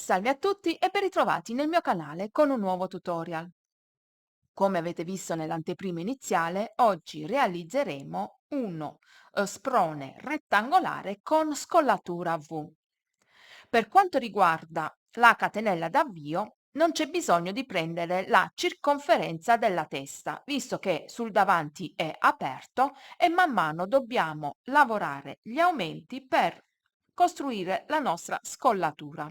Salve a tutti e ben ritrovati nel mio canale con un nuovo tutorial. Come avete visto nell'anteprima iniziale, oggi realizzeremo uno sprone rettangolare con scollatura V. Per quanto riguarda la catenella d'avvio, non c'è bisogno di prendere la circonferenza della testa, visto che sul davanti è aperto e man mano dobbiamo lavorare gli aumenti per costruire la nostra scollatura.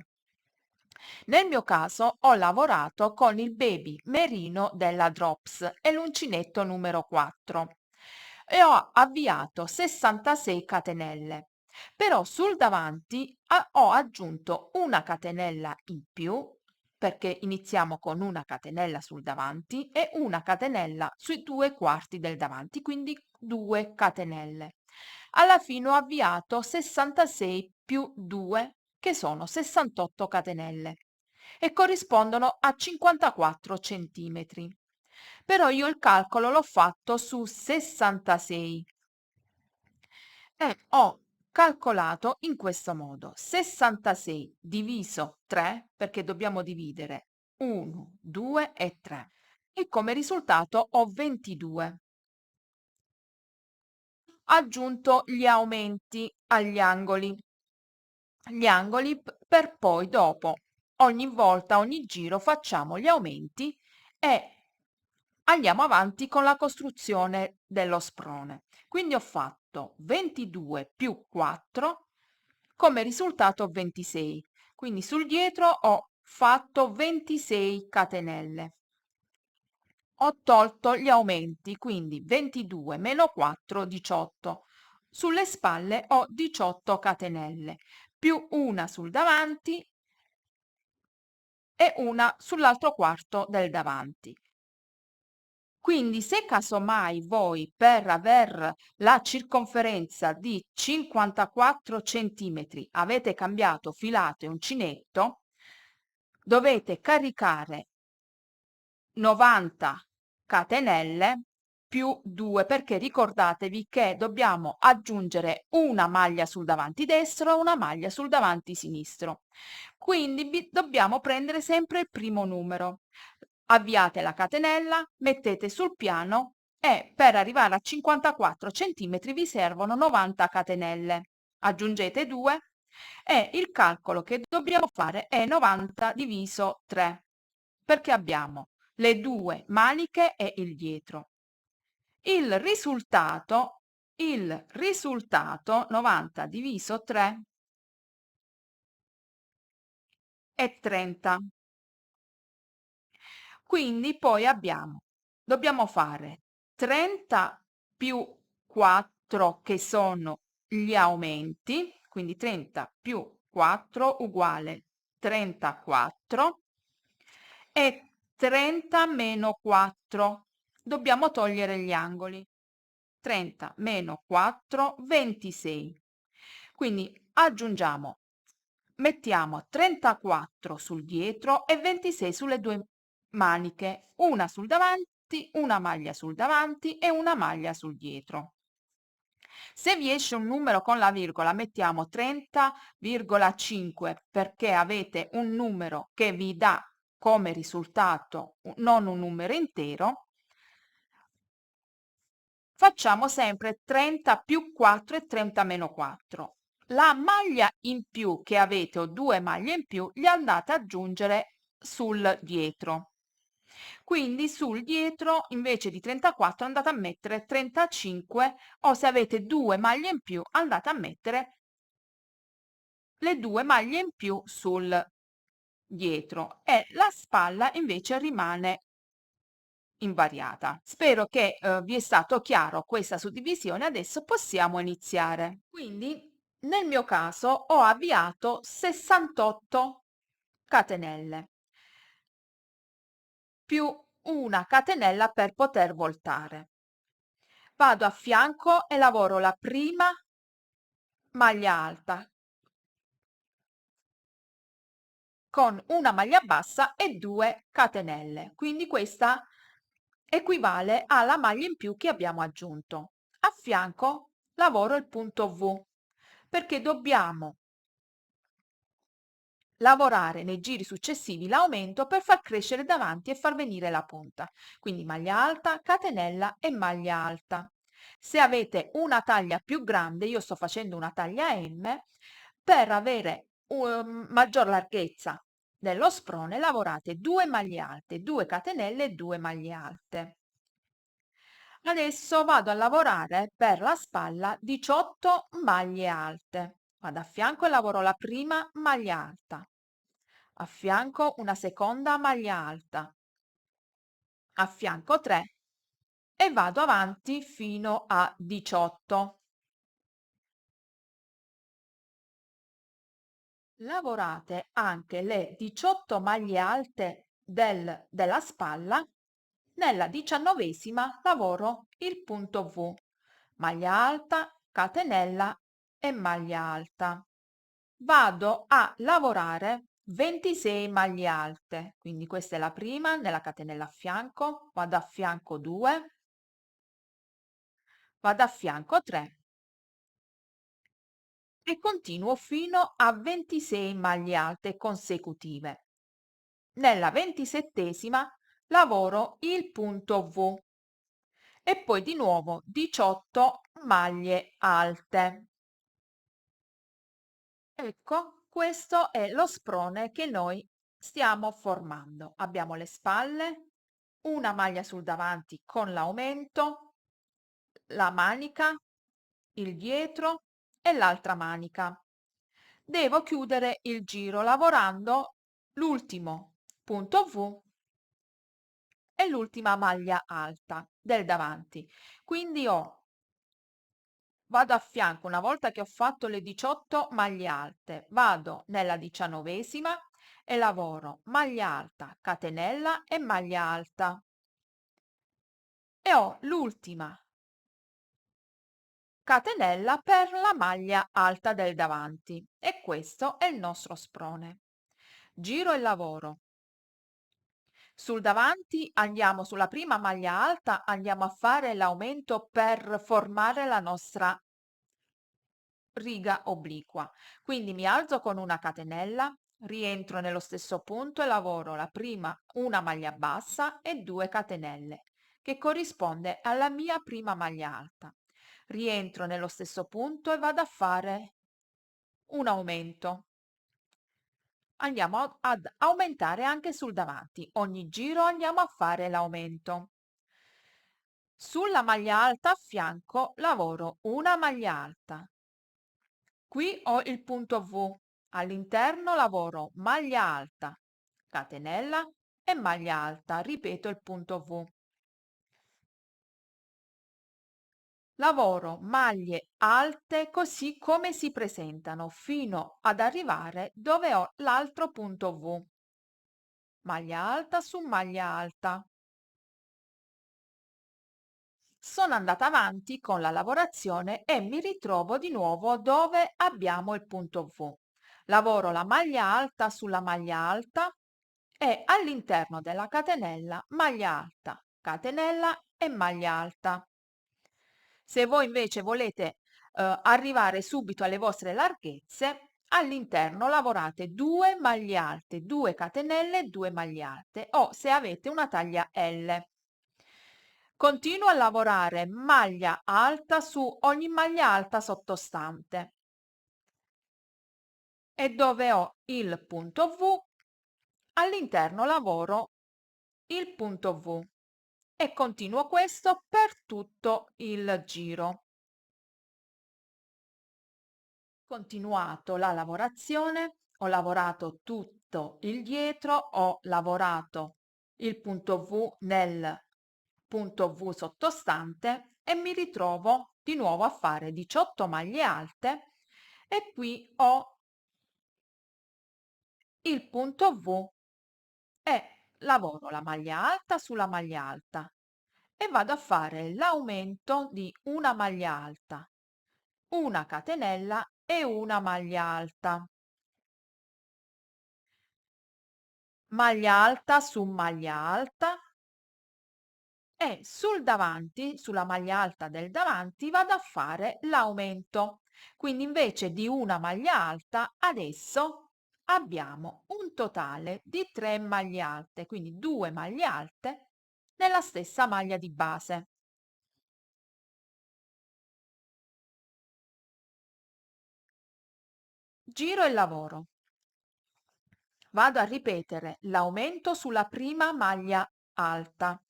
Nel mio caso ho lavorato con il baby merino della Drops e l'uncinetto numero 4 e ho avviato 66 catenelle. Però sul davanti ho aggiunto una catenella in più perché iniziamo con una catenella sul davanti e una catenella sui 2/4 del davanti, quindi 2 catenelle. Alla fine ho avviato 66 più 2 che sono 68 catenelle e corrispondono a 54 centimetri. Però io il calcolo l'ho fatto su 66 e ho calcolato in questo modo: 66 diviso 3, perché dobbiamo dividere 1, 2 e 3, e come risultato ho 22. Aggiunto gli aumenti agli angoli. Per poi dopo ogni volta, ogni giro facciamo gli aumenti e andiamo avanti con la costruzione dello sprone. Quindi ho fatto 22 più 4, come risultato 26. Quindi sul dietro ho fatto 26 catenelle. Ho tolto gli aumenti, quindi 22 meno 4, 18. Sulle spalle ho 18 catenelle, più una sul davanti e una sull'altro quarto del davanti. Quindi se casomai voi per aver la circonferenza di 54 centimetri avete cambiato filato e uncinetto, dovete caricare 90 catenelle più 2, perché ricordatevi che dobbiamo aggiungere una maglia sul davanti destro e una maglia sul davanti sinistro. Quindi dobbiamo prendere sempre il primo numero. Avviate la catenella, mettete sul piano e per arrivare a 54 centimetri vi servono 90 catenelle. Aggiungete 2 e il calcolo che dobbiamo fare è 90 diviso 3, perché abbiamo le due maniche e il dietro. Il risultato 90 diviso 3 è 30. Quindi poi dobbiamo fare 30 più 4 che sono gli aumenti, quindi 30 più 4 uguale 34 e 30 meno 4. Dobbiamo togliere gli angoli. 30 meno 4, 26. Quindi mettiamo 34 sul dietro e 26 sulle due maniche, una sul davanti, una maglia sul davanti e una maglia sul dietro. Se vi esce un numero con la virgola, mettiamo 30,5 perché avete un numero che vi dà come risultato non un numero intero. Facciamo sempre 30 più 4 e 30 meno 4. La maglia in più che avete o due maglie in più li andate ad aggiungere sul dietro. Quindi sul dietro invece di 34 andate a mettere 35, o se avete due maglie in più andate a mettere le due maglie in più sul dietro e la spalla invece rimane invariata. Spero che vi è stato chiaro questa suddivisione, adesso possiamo iniziare. Quindi nel mio caso ho avviato 68 catenelle più una catenella per poter voltare. Vado a fianco e lavoro la prima maglia alta con una maglia bassa e 2 catenelle, quindi questa equivale alla maglia in più che abbiamo aggiunto. A fianco lavoro il punto V perché dobbiamo lavorare nei giri successivi l'aumento per far crescere davanti e far venire la punta. Quindi maglia alta, catenella e maglia alta. Se avete una taglia più grande, io sto facendo una taglia M, per avere maggior larghezza dello sprone lavorate 2 maglie alte, 2 catenelle e 2 maglie alte. Adesso vado a lavorare per la spalla 18 maglie alte. Vado a fianco e lavoro la prima maglia alta, a fianco una seconda maglia alta, a fianco 3 e vado avanti fino a 18. Lavorate anche le 18 maglie alte della spalla. Nella 19ª lavoro il punto V, maglia alta, catenella e maglia alta. Vado a lavorare 26 maglie alte, quindi questa è la prima, nella catenella a fianco, vado a fianco 2, vado a fianco 3 e continuo fino a 26 maglie alte consecutive. Nella 27ª lavoro il punto V e poi di nuovo 18 maglie alte. Ecco, questo è lo sprone che noi stiamo formando. Abbiamo le spalle, una maglia sul davanti con l'aumento, la manica, il dietro e l'altra manica. Devo chiudere il giro lavorando l'ultimo punto V e l'ultima maglia alta del davanti. Quindi vado a fianco, una volta che ho fatto le 18 maglie alte, vado nella 19ª e lavoro maglia alta, catenella e maglia alta. E ho l'ultima catenella per la maglia alta del davanti. E questo è il nostro sprone. Giro e lavoro. Sul davanti andiamo sulla prima maglia alta, andiamo a fare l'aumento per formare la nostra riga obliqua. Quindi mi alzo con una catenella, rientro nello stesso punto e lavoro la prima una maglia bassa e 2 catenelle, che corrisponde alla mia prima maglia alta. Rientro nello stesso punto e vado a fare un aumento. Andiamo ad aumentare anche sul davanti. Ogni giro andiamo a fare l'aumento. Sulla maglia alta a fianco lavoro una maglia alta. Qui ho il punto V. All'interno lavoro maglia alta, catenella e maglia alta. Ripeto il punto V. Lavoro maglie alte così come si presentano fino ad arrivare dove ho l'altro punto V. Maglia alta su maglia alta. Sono andata avanti con la lavorazione e mi ritrovo di nuovo dove abbiamo il punto V. Lavoro la maglia alta sulla maglia alta e all'interno della catenella maglia alta, catenella e maglia alta. Se voi invece volete arrivare subito alle vostre larghezze, all'interno lavorate 2 maglie alte, 2 catenelle e 2 maglie alte o se avete una taglia L. Continuo a lavorare maglia alta su ogni maglia alta sottostante e dove ho il punto V, all'interno lavoro il punto V e continuo questo per tutto il giro. Continuato la lavorazione, ho lavorato tutto il dietro, ho lavorato il punto V nel punto V sottostante e mi ritrovo di nuovo a fare 18 maglie alte e qui ho il punto V e lavoro la maglia alta sulla maglia alta e vado a fare l'aumento di una maglia alta, una catenella e una maglia alta. Maglia alta su maglia alta e sul davanti, sulla maglia alta del davanti, vado a fare l'aumento. Quindi invece di una maglia alta, adesso abbiamo un totale di 3 maglie alte, quindi 2 maglie alte nella stessa maglia di base. Giro il lavoro. Vado a ripetere l'aumento sulla prima maglia alta,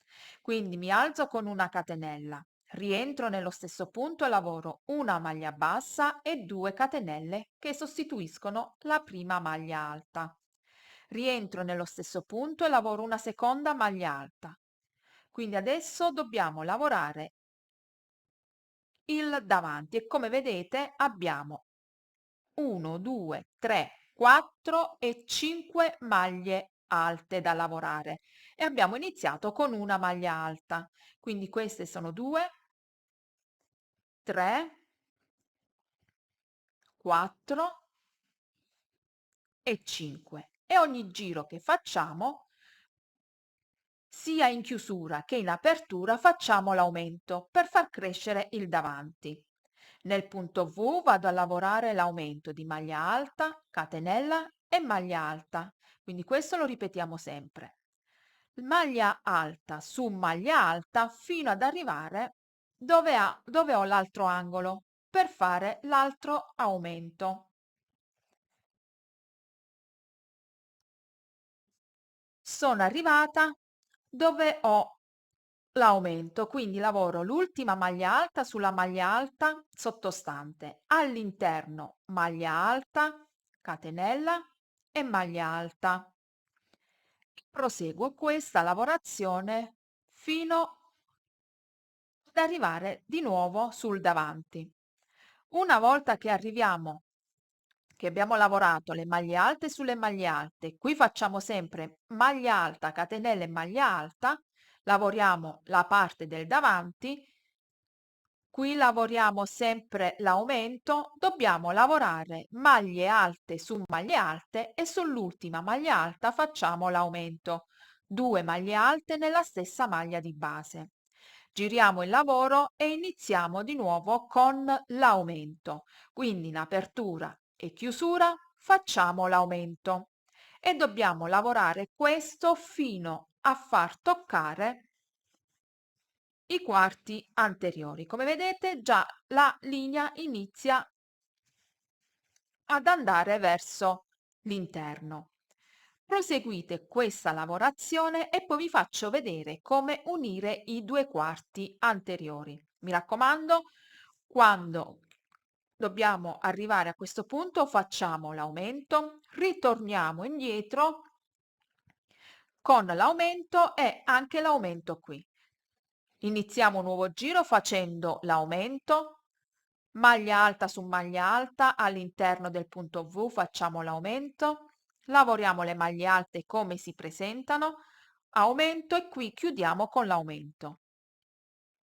quindi mi alzo con una catenella, rientro nello stesso punto e lavoro una maglia bassa e 2 catenelle che sostituiscono la prima maglia alta. Rientro nello stesso punto e lavoro una seconda maglia alta. Quindi adesso dobbiamo lavorare il davanti e come vedete abbiamo 1, 2, 3, 4 e 5 maglie alte da lavorare e abbiamo iniziato con una maglia alta. Quindi queste sono 2, 3, 4 e 5 e ogni giro che facciamo, sia in chiusura che in apertura, facciamo l'aumento per far crescere il davanti. Nel punto V vado a lavorare l'aumento di maglia alta, catenella e maglia alta, quindi questo lo ripetiamo sempre. Maglia alta su maglia alta fino ad arrivare dove ho l'altro angolo per fare l'altro aumento. Sono arrivata dove ho l'aumento, quindi lavoro l'ultima maglia alta sulla maglia alta sottostante, all'interno maglia alta, catenella e maglia alta. Proseguo questa lavorazione fino ad arrivare di nuovo sul davanti. Una volta che arriviamo, che abbiamo lavorato le maglie alte sulle maglie alte, qui facciamo sempre maglia alta, catenella e maglia alta, lavoriamo la parte del davanti, qui lavoriamo sempre l'aumento, dobbiamo lavorare maglie alte su maglie alte e sull'ultima maglia alta facciamo l'aumento, 2 maglie alte nella stessa maglia di base. Giriamo il lavoro e iniziamo di nuovo con l'aumento, quindi in apertura e chiusura facciamo l'aumento e dobbiamo lavorare questo fino a far toccare i quarti anteriori. Come vedete già la linea inizia ad andare verso l'interno. Proseguite questa lavorazione e poi vi faccio vedere come unire i 2 quarti anteriori. Mi raccomando, quando dobbiamo arrivare a questo punto facciamo l'aumento, ritorniamo indietro con l'aumento e anche l'aumento qui. Iniziamo un nuovo giro facendo l'aumento, maglia alta su maglia alta, all'interno del punto V facciamo l'aumento, lavoriamo le maglie alte come si presentano, aumento e qui chiudiamo con l'aumento.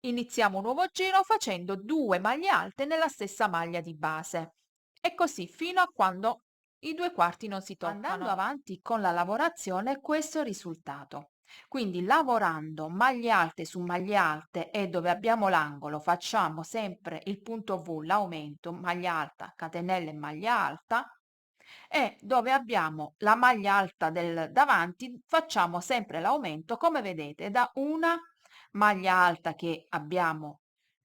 Iniziamo un nuovo giro facendo 2 maglie alte nella stessa maglia di base e così fino a quando i 2 quarti non si toccano. Andando avanti con la lavorazione, questo è il risultato. Quindi lavorando maglie alte su maglie alte e dove abbiamo l'angolo facciamo sempre il punto V, l'aumento, maglia alta, catenella e maglia alta e dove abbiamo la maglia alta del davanti facciamo sempre l'aumento come vedete da una maglia alta che abbiamo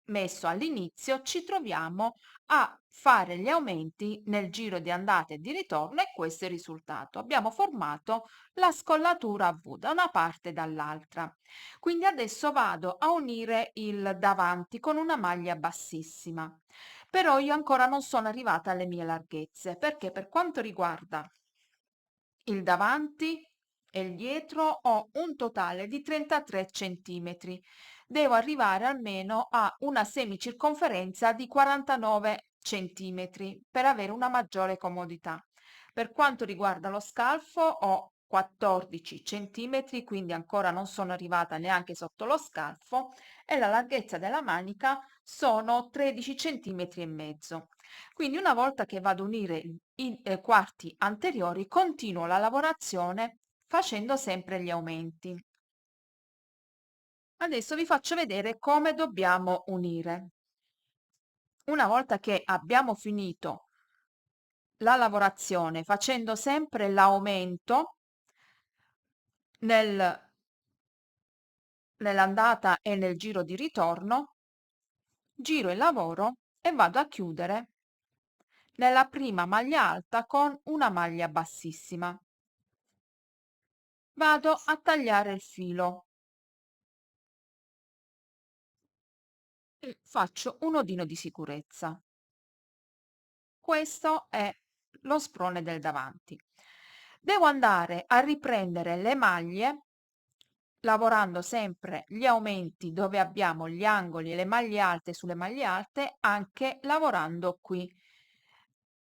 messo all'inizio ci troviamo a fare gli aumenti nel giro di andata e di ritorno e questo è il risultato. Abbiamo formato la scollatura a V da una parte e dall'altra. Quindi adesso vado a unire il davanti con una maglia bassissima. Però io ancora non sono arrivata alle mie larghezze perché per quanto riguarda il davanti e il dietro ho un totale di 33 centimetri. Devo arrivare almeno a una semicirconferenza di 49 centimetri per avere una maggiore comodità. Per quanto riguarda lo scalfo ho 14 centimetri, quindi ancora non sono arrivata neanche sotto lo scalfo e la larghezza della manica sono 13 centimetri e mezzo. Quindi una volta che vado a unire i quarti anteriori, continuo la lavorazione facendo sempre gli aumenti. Adesso vi faccio vedere come dobbiamo unire. Una volta che abbiamo finito la lavorazione facendo sempre l'aumento nell'andata e nel giro di ritorno, giro il lavoro e vado a chiudere nella prima maglia alta con una maglia bassissima. Vado a tagliare il filo e faccio un nodino di sicurezza. Questo è lo sprone del davanti. Devo andare a riprendere le maglie lavorando sempre gli aumenti dove abbiamo gli angoli e le maglie alte sulle maglie alte, anche lavorando qui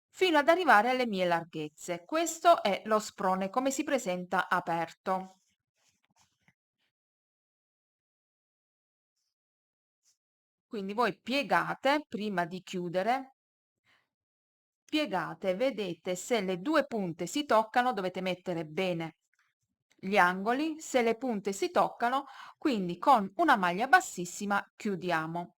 fino ad arrivare alle mie larghezze. Questo è lo sprone come si presenta aperto. Quindi voi piegate prima di chiudere, piegate, vedete se le due punte si toccano, dovete mettere bene gli angoli, se le punte si toccano, quindi con una maglia bassissima chiudiamo.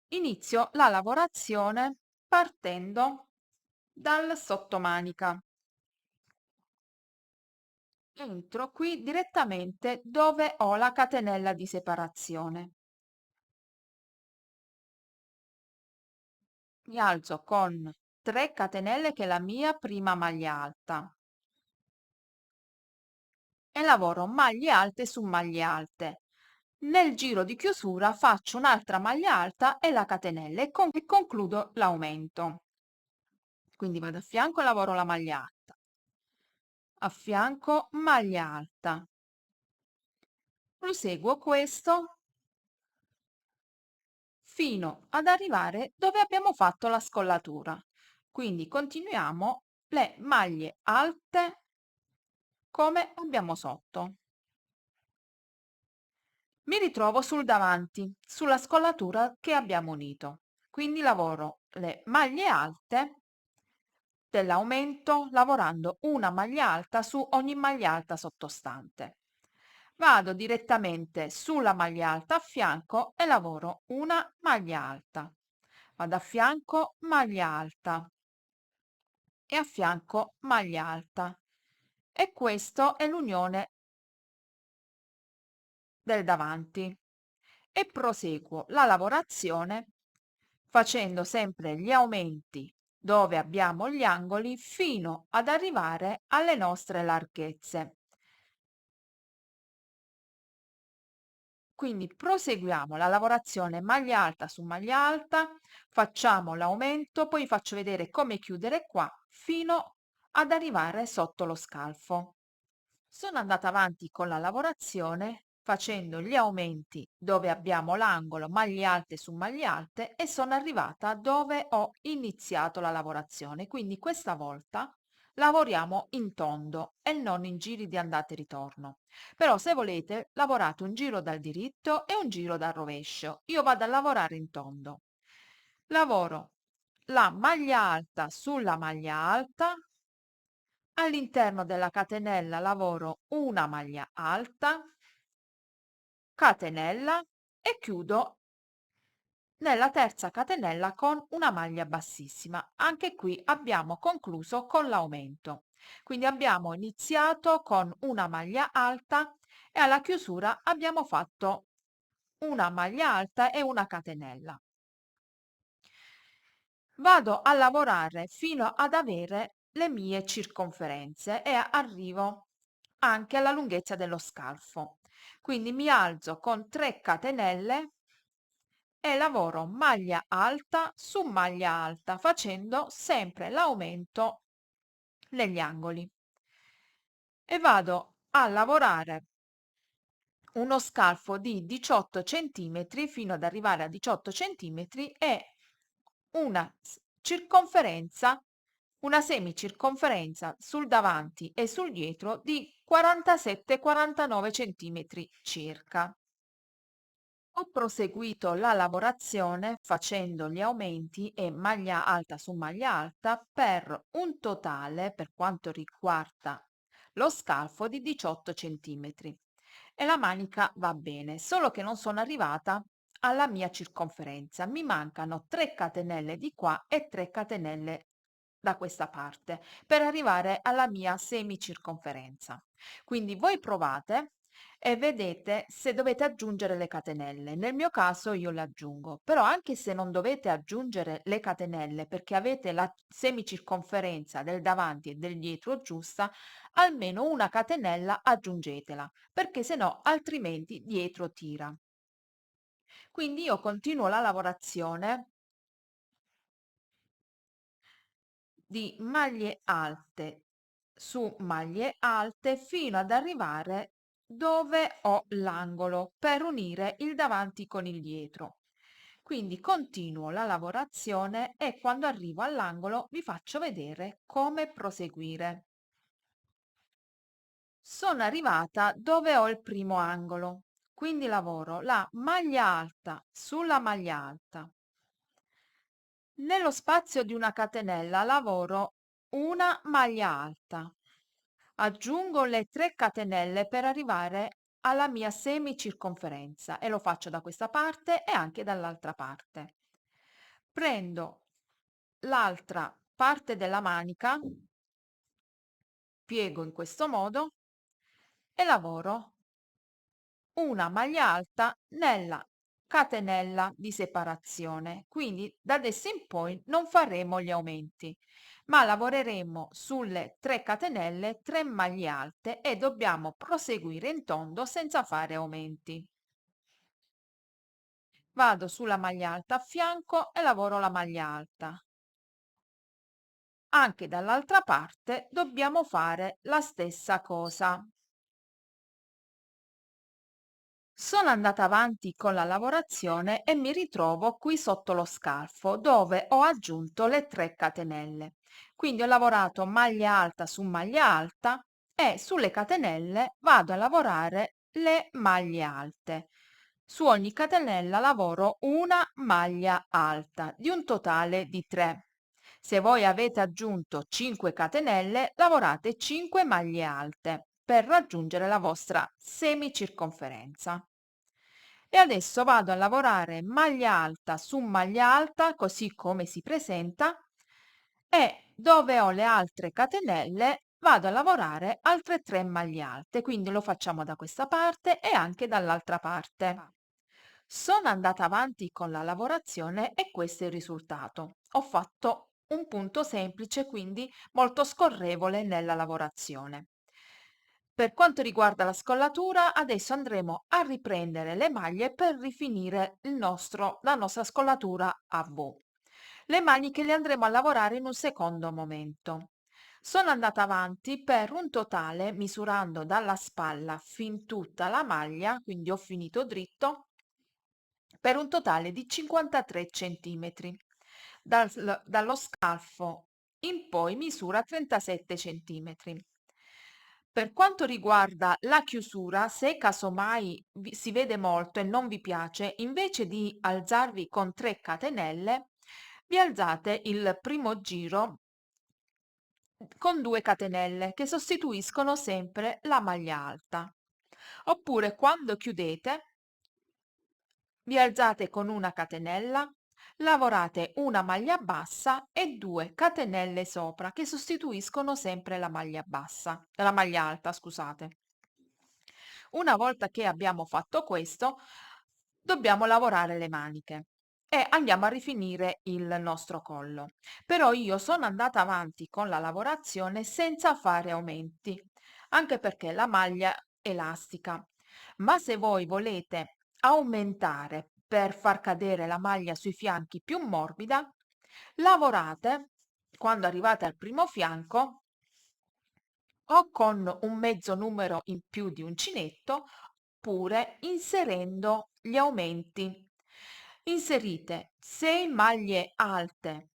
Inizio la lavorazione partendo dal sottomanica. Entro qui direttamente dove ho la catenella di separazione. Mi alzo con 3 catenelle che è la mia prima maglia alta e lavoro maglie alte su maglie alte. Nel giro di chiusura faccio un'altra maglia alta e la catenella e concludo l'aumento. Quindi vado a fianco e lavoro la maglia alta, a fianco maglia alta. Proseguo questo fino ad arrivare dove abbiamo fatto la scollatura. Quindi continuiamo le maglie alte come abbiamo sotto. Mi ritrovo sul davanti, sulla scollatura che abbiamo unito. Quindi lavoro le maglie alte dell'aumento lavorando una maglia alta su ogni maglia alta sottostante. Vado direttamente sulla maglia alta a fianco e lavoro una maglia alta. Vado a fianco, maglia alta e a fianco maglia alta. E questo è l'unione del davanti. E proseguo la lavorazione facendo sempre gli aumenti dove abbiamo gli angoli fino ad arrivare alle nostre larghezze. Quindi proseguiamo la lavorazione maglia alta su maglia alta, facciamo l'aumento, poi faccio vedere come chiudere qua fino ad arrivare sotto lo scalfo. Sono andata avanti con la lavorazione facendo gli aumenti dove abbiamo l'angolo maglie alte su maglie alte e sono arrivata dove ho iniziato la lavorazione. Quindi questa volta lavoriamo in tondo e non in giri di andata e ritorno. Però se volete lavorate un giro dal diritto e un giro dal rovescio. Io vado a lavorare in tondo. Lavoro la maglia alta sulla maglia alta, all'interno della catenella lavoro una maglia alta, catenella e chiudo nella terza catenella con una maglia bassissima. Anche qui abbiamo concluso con l'aumento. Quindi abbiamo iniziato con una maglia alta e alla chiusura abbiamo fatto una maglia alta e una catenella. Vado a lavorare fino ad avere le mie circonferenze e arrivo anche alla lunghezza dello scalfo. Quindi mi alzo con 3 catenelle e lavoro maglia alta su maglia alta facendo sempre l'aumento negli angoli e vado a lavorare uno scalfo di 18 centimetri fino ad arrivare a 18 centimetri e una circonferenza, una semicirconferenza sul davanti e sul dietro di 47-49 centimetri circa. Ho proseguito la lavorazione facendo gli aumenti e maglia alta su maglia alta per un totale, per quanto riguarda lo scalfo, di 18 centimetri e la manica va bene, solo che non sono arrivata alla mia circonferenza. Mi mancano 3 catenelle di qua e 3 catenelle da questa parte per arrivare alla mia semicirconferenza. Quindi voi provate e vedete se dovete aggiungere le catenelle. Nel mio caso io le aggiungo, però anche se non dovete aggiungere le catenelle perché avete la semicirconferenza del davanti e del dietro giusta, almeno una catenella aggiungetela, perché se no altrimenti dietro tira. Quindi io continuo la lavorazione di maglie alte su maglie alte fino ad arrivare dove ho l'angolo per unire il davanti con il dietro. Quindi continuo la lavorazione e quando arrivo all'angolo vi faccio vedere come proseguire. Sono arrivata dove ho il primo angolo, quindi lavoro la maglia alta sulla maglia alta. Nello spazio di una catenella lavoro una maglia alta. Aggiungo le 3 catenelle per arrivare alla mia semicirconferenza e lo faccio da questa parte e anche dall'altra parte. Prendo l'altra parte della manica, piego in questo modo e lavoro una maglia alta nella catenella di separazione. Quindi da adesso in poi non faremo gli aumenti, ma lavoreremo sulle 3 catenelle, 3 maglie alte e dobbiamo proseguire in tondo senza fare aumenti. Vado sulla maglia alta a fianco e lavoro la maglia alta. Anche dall'altra parte dobbiamo fare la stessa cosa. Sono andata avanti con la lavorazione e mi ritrovo qui sotto lo scalfo dove ho aggiunto le 3 catenelle. Quindi ho lavorato maglia alta su maglia alta e sulle catenelle vado a lavorare le maglie alte. Su ogni catenella lavoro una maglia alta di un totale di 3. Se voi avete aggiunto 5 catenelle, lavorate 5 maglie alte per raggiungere la vostra semicirconferenza. E adesso vado a lavorare maglia alta su maglia alta, così come si presenta, e dove ho le altre catenelle vado a lavorare altre 3 maglie alte, quindi lo facciamo da questa parte e anche dall'altra parte. Sono andata avanti con la lavorazione e questo è il risultato. Ho fatto un punto semplice, quindi molto scorrevole nella lavorazione. Per quanto riguarda la scollatura, adesso andremo a riprendere le maglie per rifinire la nostra scollatura a V. Le maniche le andremo a lavorare in un secondo momento. Sono andata avanti per un totale, misurando dalla spalla fin tutta la maglia, quindi ho finito dritto, per un totale di 53 centimetri. Dallo scalfo in poi misura 37 centimetri. Per quanto riguarda la chiusura, se casomai si vede molto e non vi piace, invece di alzarvi con 3 catenelle, vi alzate il primo giro con 2 catenelle che sostituiscono sempre la maglia alta. Oppure quando chiudete vi alzate con una catenella, lavorate una maglia bassa e 2 catenelle sopra che sostituiscono sempre la maglia bassa, la maglia alta, scusate. Una volta che abbiamo fatto questo, dobbiamo lavorare le maniche e andiamo a rifinire il nostro collo. Però io sono andata avanti con la lavorazione senza fare aumenti, anche perché la maglia è elastica. Ma se voi volete aumentare per far cadere la maglia sui fianchi più morbida, lavorate quando arrivate al primo fianco o con un mezzo numero in più di uncinetto oppure inserendo gli aumenti. Inserite 6 maglie alte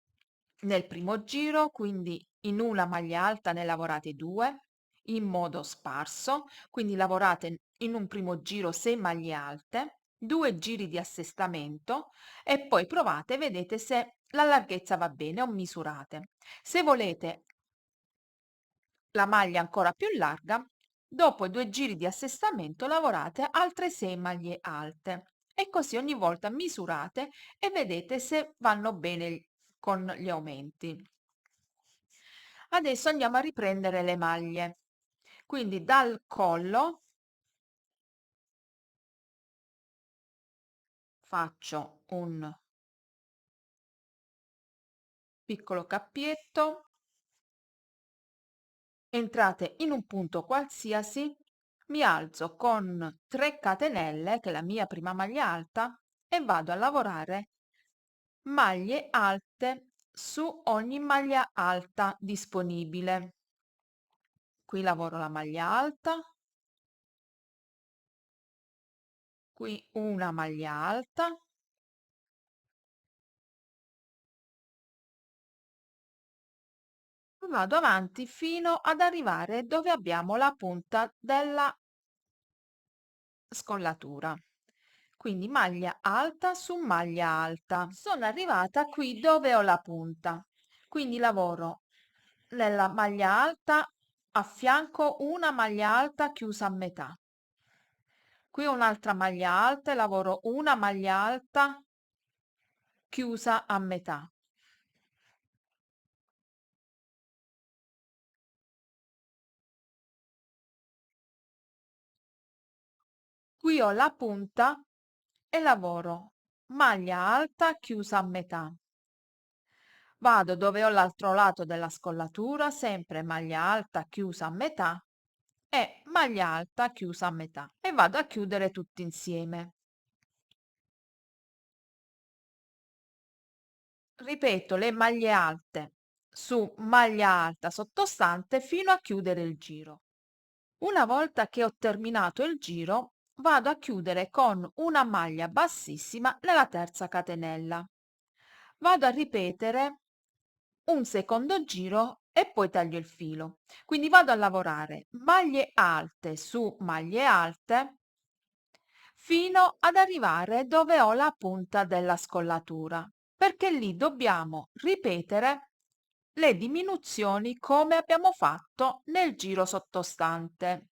nel primo giro, quindi in una maglia alta ne lavorate 2 in modo sparso, quindi lavorate in un primo giro 6 maglie alte, 2 giri di assestamento e poi provate, vedete se la larghezza va bene o misurate. Se volete la maglia ancora più larga, dopo i 2 giri di assestamento lavorate altre 6 maglie alte e così ogni volta misurate e vedete se vanno bene con gli aumenti. Adesso andiamo a riprendere le maglie. Quindi dal collo faccio un piccolo cappietto, entrate in un punto qualsiasi, mi alzo con 3 catenelle, che è la mia prima maglia alta, e vado a lavorare maglie alte su ogni maglia alta disponibile. Qui lavoro la maglia alta, qui una maglia alta, vado avanti fino ad arrivare dove abbiamo la punta della scollatura. Quindi maglia alta su maglia alta. Sono arrivata qui dove ho la punta. Quindi lavoro nella maglia alta a fianco una maglia alta chiusa a metà. Qui un'altra maglia alta e lavoro una maglia alta chiusa a metà. Qui ho la punta e lavoro maglia alta chiusa a metà. Vado dove ho l'altro lato della scollatura, sempre maglia alta chiusa a metà e maglia alta chiusa a metà e vado a chiudere tutti insieme. Ripeto le maglie alte su maglia alta sottostante fino a chiudere il giro. Una volta che ho terminato il giro, vado a chiudere con una maglia bassissima nella terza catenella. Vado a ripetere un secondo giro e poi taglio il filo. Quindi vado a lavorare maglie alte su maglie alte fino ad arrivare dove ho la punta della scollatura, perché lì dobbiamo ripetere le diminuzioni come abbiamo fatto nel giro sottostante.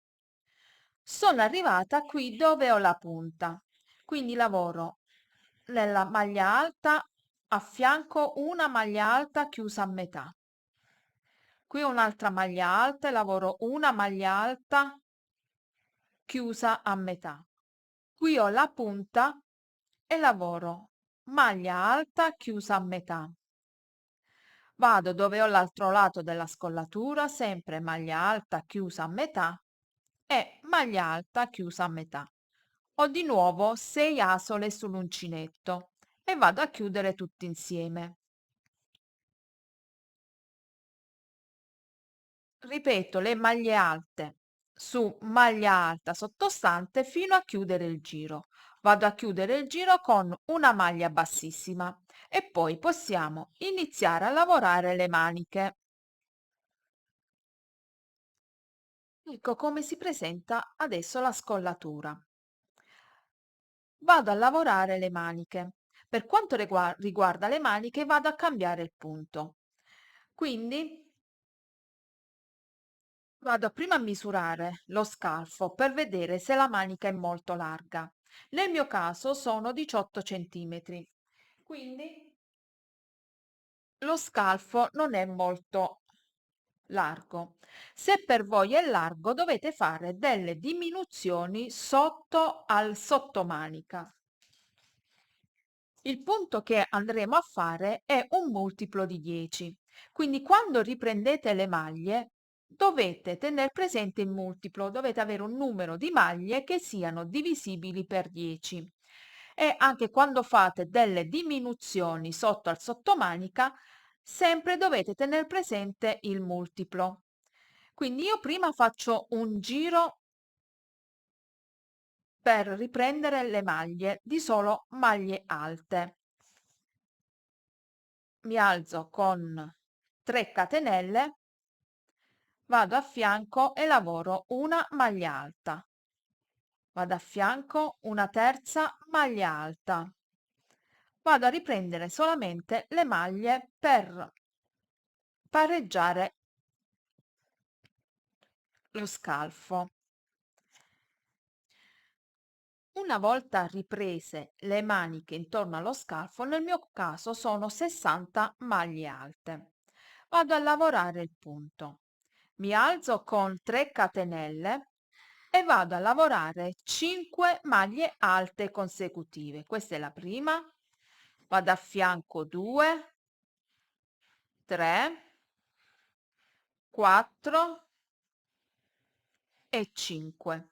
Sono arrivata qui dove ho la punta, quindi lavoro nella maglia alta a fianco una maglia alta chiusa a metà. Qui un'altra maglia alta e lavoro una maglia alta chiusa a metà. Qui ho la punta e lavoro maglia alta chiusa a metà. Vado dove ho l'altro lato della scollatura, sempre maglia alta chiusa a metà e maglia alta chiusa a metà. Ho di nuovo 6 asole sull'uncinetto e vado a chiudere tutti insieme. Ripeto le maglie alte su maglia alta sottostante fino a chiudere il giro. Vado a chiudere il giro con una maglia bassissima e poi possiamo iniziare a lavorare le maniche. Ecco come si presenta adesso la scollatura. Vado a lavorare le maniche. Per quanto riguarda le maniche, vado a cambiare il punto. Quindi vado prima a misurare lo scalfo per vedere se la manica è molto larga. Nel mio caso sono 18 centimetri, quindi lo scalfo non è molto largo. Se per voi è largo, dovete fare delle diminuzioni sotto al sottomanica. Il punto che andremo a fare è un multiplo di 10. Quindi quando riprendete le maglie dovete tenere presente il multiplo, dovete avere un numero di maglie che siano divisibili per 10. E anche quando fate delle diminuzioni sotto al sottomanica, sempre dovete tenere presente il multiplo. Quindi io prima faccio un giro per riprendere le maglie di solo maglie alte. Mi alzo con 3 catenelle, vado a fianco e lavoro una maglia alta. Vado a fianco una terza maglia alta. Vado a riprendere solamente le maglie per pareggiare lo scalfo. Una volta riprese le maniche intorno allo scalfo, nel mio caso sono 60 maglie alte. Vado a lavorare il punto. Mi alzo con 3 catenelle e vado a lavorare 5 maglie alte consecutive. Questa è la prima. Vado a fianco 2, 3, 4 e 5.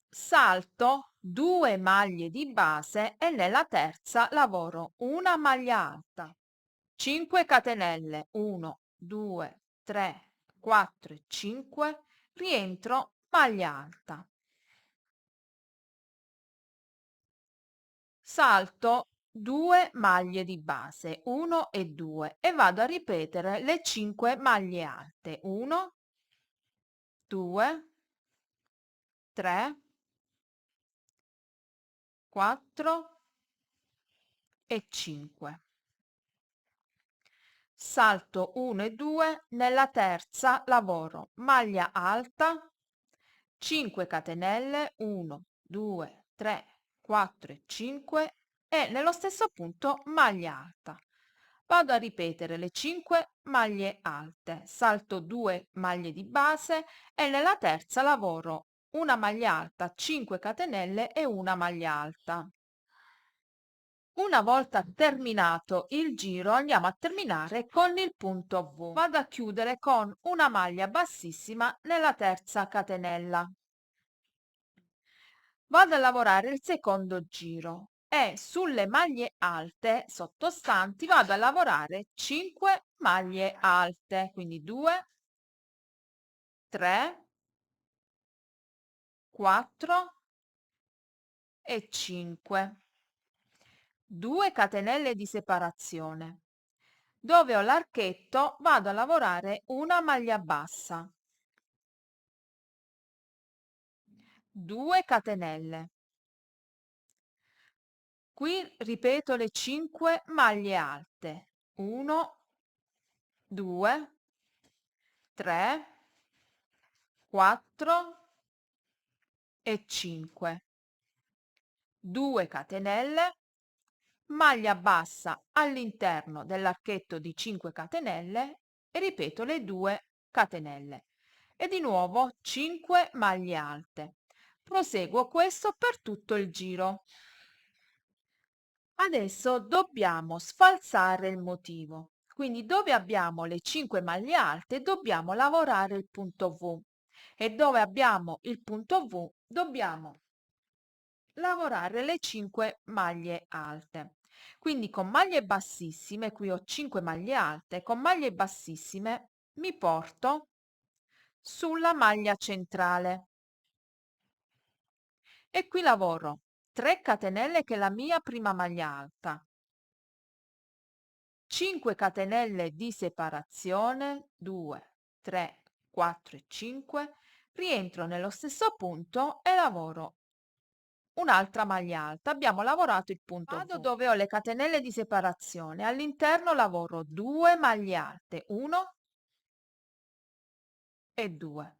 Salto 2 maglie di base e nella terza lavoro una maglia alta, 5 catenelle, 1, 2, 3, 4 e 5, rientro, maglia alta. Salto 2 maglie di base, 1 e 2, e vado a ripetere le 5 maglie alte, 1, 2, 3, 4 e 5. Salto 1 e 2, nella terza lavoro maglia alta, 5 catenelle, 1, 2, 3, 4 e 5, e nello stesso punto maglia alta. Vado a ripetere le 5 maglie alte, salto 2 maglie di base e nella terza lavoro una maglia alta, 5 catenelle e una maglia alta. Una volta terminato il giro andiamo a terminare con il punto V. Vado a chiudere con una maglia bassissima nella terza catenella. Vado a lavorare il secondo giro e sulle maglie alte sottostanti vado a lavorare 5 maglie alte, quindi 2, 3, 4 e 5. 2 catenelle di separazione. Dove ho l'archetto vado a lavorare una maglia bassa, 2 catenelle. Qui ripeto le 5 maglie alte, 1, 2, 3, 4 e 5. 2 catenelle, maglia bassa all'interno dell'archetto di 5 catenelle e ripeto le 2 catenelle e di nuovo 5 maglie alte. Proseguo questo per tutto il giro. Adesso dobbiamo sfalsare il motivo. Quindi dove abbiamo le 5 maglie alte dobbiamo lavorare il punto V e dove abbiamo il punto V dobbiamo lavorare le 5 maglie alte. Quindi con maglie bassissime, qui ho 5 maglie alte, con maglie bassissime mi porto sulla maglia centrale e qui lavoro 3 catenelle che è la mia prima maglia alta, 5 catenelle di separazione, 2, 3, 4 e 5, rientro nello stesso punto e lavoro un'altra maglia alta. Abbiamo lavorato il punto V. Dove ho le catenelle di separazione, all'interno lavoro 2 maglie alte, 1 e 2.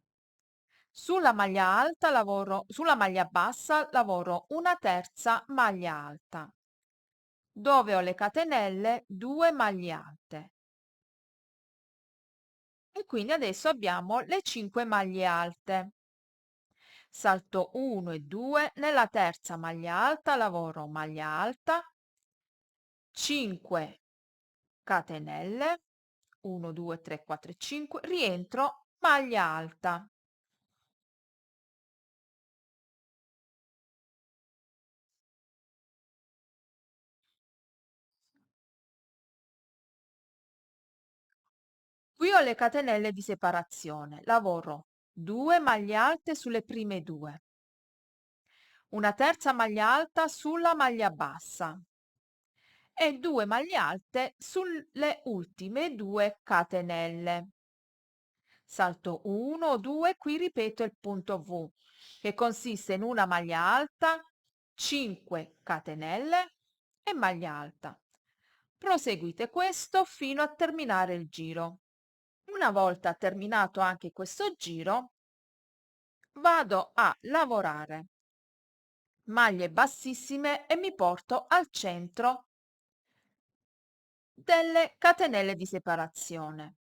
Sulla maglia alta lavoro, sulla maglia bassa lavoro una terza maglia alta. Dove ho le catenelle, 2 maglie alte. E quindi adesso abbiamo le 5 maglie alte. Salto 1 e 2, nella terza maglia alta lavoro maglia alta, 5 catenelle, 1, 2, 3, 4 e 5, rientro, maglia alta. Qui ho le catenelle di separazione, lavoro 2 maglie alte sulle prime 2, una terza maglia alta sulla maglia bassa e 2 maglie alte sulle ultime 2 catenelle. Salto 1, 2, qui ripeto il punto V, che consiste in una maglia alta, 5 catenelle e maglia alta. Proseguite questo fino a terminare il giro. Una volta terminato anche questo giro, vado a lavorare maglie bassissime e mi porto al centro delle catenelle di separazione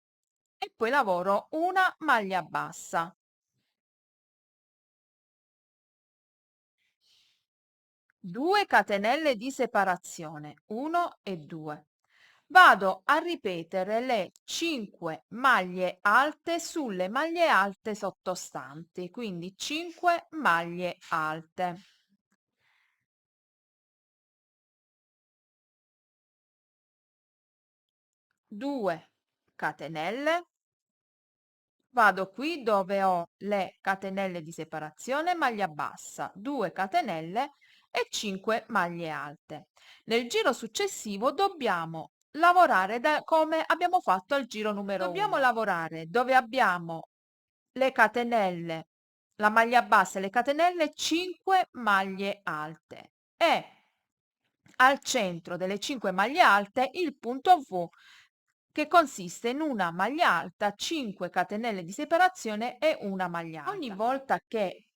e poi lavoro una maglia bassa, 2 catenelle di separazione, 1 e 2. Vado a ripetere le 5 maglie alte sulle maglie alte sottostanti, quindi 5 maglie alte. 2 catenelle, vado qui dove ho le catenelle di separazione, maglia bassa, 2 catenelle e 5 maglie alte. Nel giro successivo dobbiamo lavorare come abbiamo fatto al giro numero 1. Dobbiamo lavorare dove abbiamo le catenelle, la maglia bassa e le catenelle, 5 maglie alte e al centro delle 5 maglie alte il punto V, che consiste in una maglia alta, 5 catenelle di separazione e una maglia alta. Ogni volta che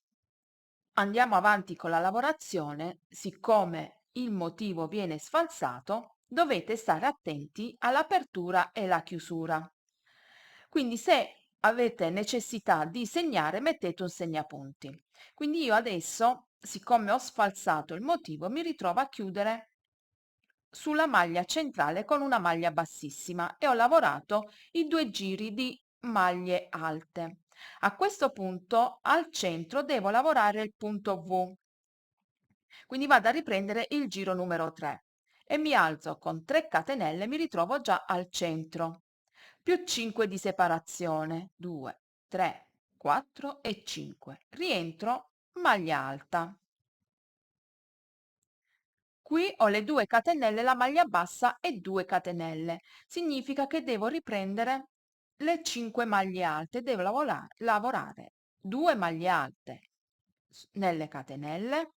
andiamo avanti con la lavorazione, siccome il motivo viene sfalsato, dovete stare attenti all'apertura e la chiusura. Quindi se avete necessità di segnare, mettete un segnapunti. Quindi io adesso, siccome ho sfalsato il motivo, mi ritrovo a chiudere sulla maglia centrale con una maglia bassissima e ho lavorato i 2 giri di maglie alte. A questo punto al centro devo lavorare il punto V, quindi vado a riprendere il giro numero 3 e mi alzo con 3 catenelle, mi ritrovo già al centro, più 5 di separazione, 2, 3, 4 e 5. Rientro, maglia alta. Qui ho le 2 catenelle, la maglia bassa e 2 catenelle. Significa che devo riprendere le 5 maglie alte, devo lavorare 2 maglie alte nelle catenelle,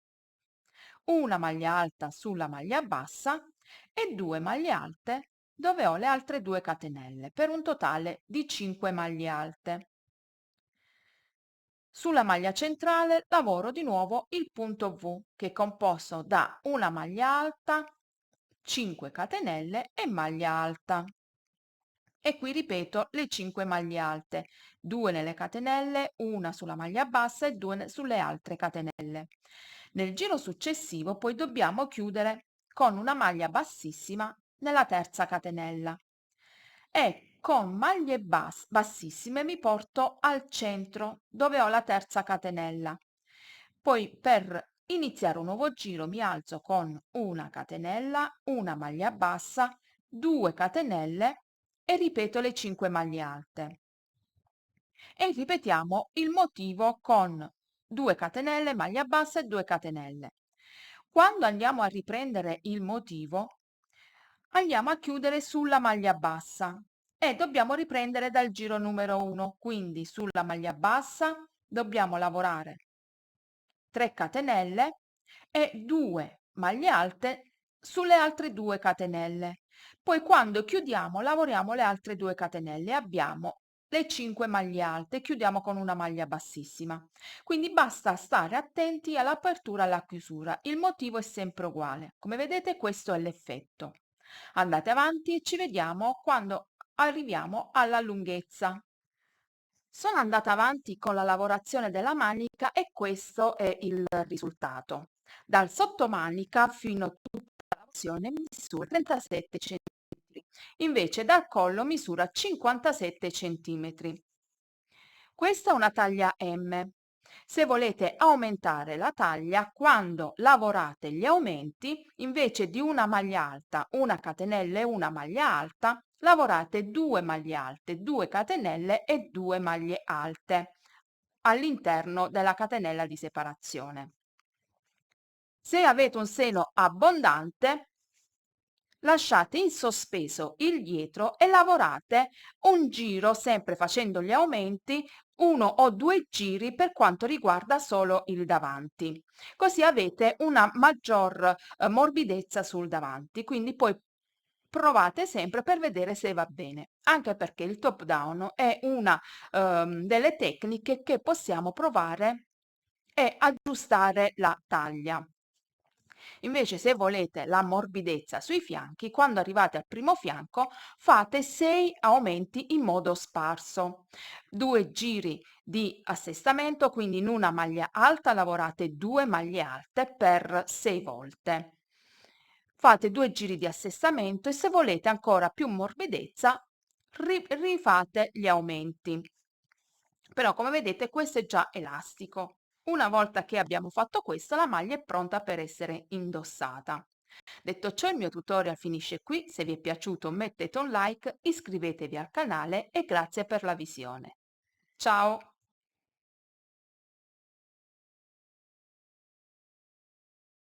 una maglia alta sulla maglia bassa e 2 maglie alte dove ho le altre 2 catenelle, per un totale di 5 maglie alte. Sulla maglia centrale lavoro di nuovo il punto V, che è composto da una maglia alta, 5 catenelle e maglia alta. E qui ripeto le 5 maglie alte, 2 nelle catenelle, una sulla maglia bassa e 2 sulle altre catenelle. Nel giro successivo poi dobbiamo chiudere con una maglia bassissima nella terza catenella e con maglie bassissime mi porto al centro dove ho la terza catenella. Poi per iniziare un nuovo giro mi alzo con una catenella, una maglia bassa, 2 catenelle e ripeto le 5 maglie alte. E ripetiamo il motivo con 2 catenelle, maglia bassa e 2 catenelle. Quando andiamo a riprendere il motivo, andiamo a chiudere sulla maglia bassa e dobbiamo riprendere dal giro numero 1, quindi sulla maglia bassa dobbiamo lavorare 3 catenelle e 2 maglie alte sulle altre 2 catenelle. Poi quando chiudiamo lavoriamo le altre 2 catenelle, abbiamo le 5 maglie alte, chiudiamo con una maglia bassissima. Quindi basta stare attenti all'apertura e alla chiusura, il motivo è sempre uguale. Come vedete questo è l'effetto. Andate avanti e ci vediamo quando arriviamo alla lunghezza. Sono andata avanti con la lavorazione della manica e questo è il risultato. Dal sottomanica fino a tutta la porzione misura 37 cm, invece dal collo misura 57 cm. Questa è una taglia M. Se volete aumentare la taglia, quando lavorate gli aumenti, invece di una maglia alta, una catenella e una maglia alta, lavorate 2 maglie alte, 2 catenelle e 2 maglie alte all'interno della catenella di separazione. Se avete un seno abbondante, lasciate in sospeso il dietro e lavorate un giro, sempre facendo gli aumenti, 1 o 2 giri per quanto riguarda solo il davanti. Così avete una maggior morbidezza sul davanti, quindi poi provate sempre per vedere se va bene, anche perché il top down è una delle tecniche che possiamo provare e aggiustare la taglia. Invece se volete la morbidezza sui fianchi, quando arrivate al primo fianco fate 6 aumenti in modo sparso. 2 giri di assestamento, quindi in una maglia alta lavorate 2 maglie alte per 6 volte. Fate 2 giri di assestamento e se volete ancora più morbidezza rifate gli aumenti. Però come vedete questo è già elastico. Una volta che abbiamo fatto questo, la maglia è pronta per essere indossata. Detto ciò, il mio tutorial finisce qui. Se vi è piaciuto mettete un like, iscrivetevi al canale e grazie per la visione. Ciao!